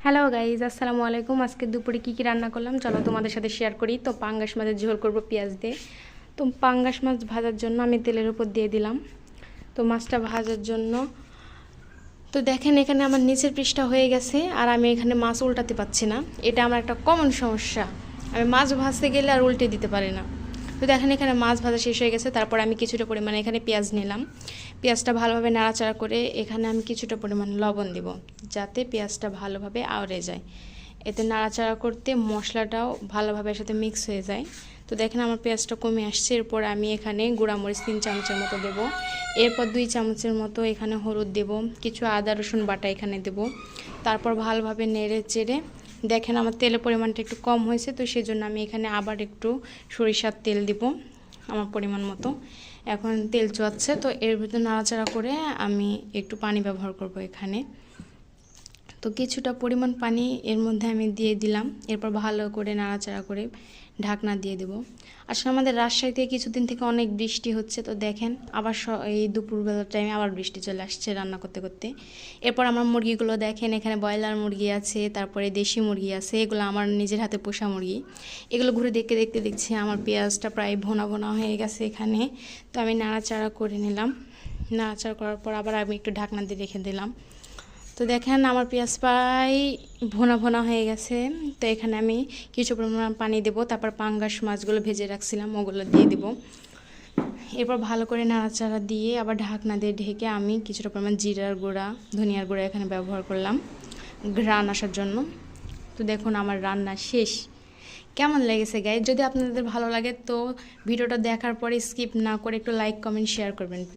Hello guys, আসসালামু আলাইকুম। আজকে দুপুরে কী কী রান্না করলাম চলো তোমাদের সাথে শেয়ার করি। তো পাঙ্গাস মাছের ঝোল করব পেঁয়াজ দিয়ে। তো পাঙ্গাস মাছ ভাজার জন্য আমি তেলের উপর দিয়ে দিলাম। তো মাছটা ভাজার জন্য তো দেখেন এখানে আমার নিচের পৃষ্ঠা হয়ে গেছে, আর আমি এখানে মাছ উল্টাতে পারছি না। এটা আমার একটা কমন সমস্যা, আমি মাছ ভাজতে গেলে আর উল্টে দিতে পারি না। তো দেখেন এখানে মাছ ভাজা শেষ হয়ে গেছে। তারপর আমি কিছুটা পরিমাণে এখানে পেঁয়াজ নিলাম। পেঁয়াজটা ভালোভাবে নাড়াচাড়া করে এখানে আমি কিছুটা পরিমাণ লবণ দেব, যাতে পেঁয়াজটা ভালোভাবে আওড়ে যায়। এতে নাড়াচাড়া করতে মশলাটাও ভালোভাবে সাথে মিক্স হয়ে যায়। তো দেখেন আমার পেঁয়াজটা কমে আসছে। এরপর আমি এখানে গুঁড়ামরিচ 3 চামচের মতো দেব। এরপর 2 চামচের মতো এখানে হলুদ দেব, কিছু আদা রসুন বাটা এখানে দেব। তারপর ভালোভাবে নেড়ে চেড়ে দেখেন আমার তেলের পরিমাণটা একটু কম হয়েছে, তো সেই জন্য আমি এখানে আবার একটু সরিষার তেল দিব আমার পরিমাণ মতো। এখন তেল চুয়াচ্ছে, তো এর ভিতরে নাড়াচাড়া করে আমি একটু পানি ব্যবহার করব এখানে। তো কিছুটা পরিমাণ পানি এর মধ্যে আমি দিয়ে দিলাম। এরপর ভালো করে নাড়াচাড়া করে ঢাকনা দিয়ে দেব। আসলে আমাদের রাজশাহীতে কিছুদিন থেকে অনেক বৃষ্টি হচ্ছে, তো দেখেন আবার এই দুপুরবেলার টাইমে আবার বৃষ্টি চলে আসছে রান্না করতে করতে। এরপর আমার মুরগিগুলো দেখেন, এখানে ব্রয়লার মুরগি আছে, তারপরে দেশি মুরগি আছে, এগুলো আমার নিজের হাতে পোষা মুরগি। এগুলো ঘুরে দেখতে দেখতে দেখছি আমার পেঁয়াজটা প্রায় ভোনা ভোনা হয়ে গেছে এখানে। তো আমি নাড়াচাড়া করে নিলাম। নাড়াচাড়া করার পর আবার আমি একটু ঢাকনা দিয়ে রেখে দিলাম। তো দেখেন আমার পেঁয়াজ প্রায় ভোনা ভোনা হয়ে গেছে। তো এখানে আমি কিছু পরিমাণ পানি দেব, তারপর পাঙ্গাস মাছগুলো ভেজে রাখছিলাম ওগুলো দিয়ে দেব। এরপর ভালো করে নাড়াচাড়া দিয়ে আবার ঢাকনা দিয়ে ঢেকে আমি কিছুটা পরিমাণ জিরার গুঁড়া, ধনিয়ার গুঁড়া এখানে ব্যবহার করলাম ঘ্রাণ আসার জন্য। তো দেখুন আমার রান্না শেষ। কেমন লেগেছে গাইজ? যদি আপনাদের ভালো লাগে তো ভিডিওটা দেখার পরে স্কিপ না করে একটু লাইক কমেন্ট শেয়ার করবেন।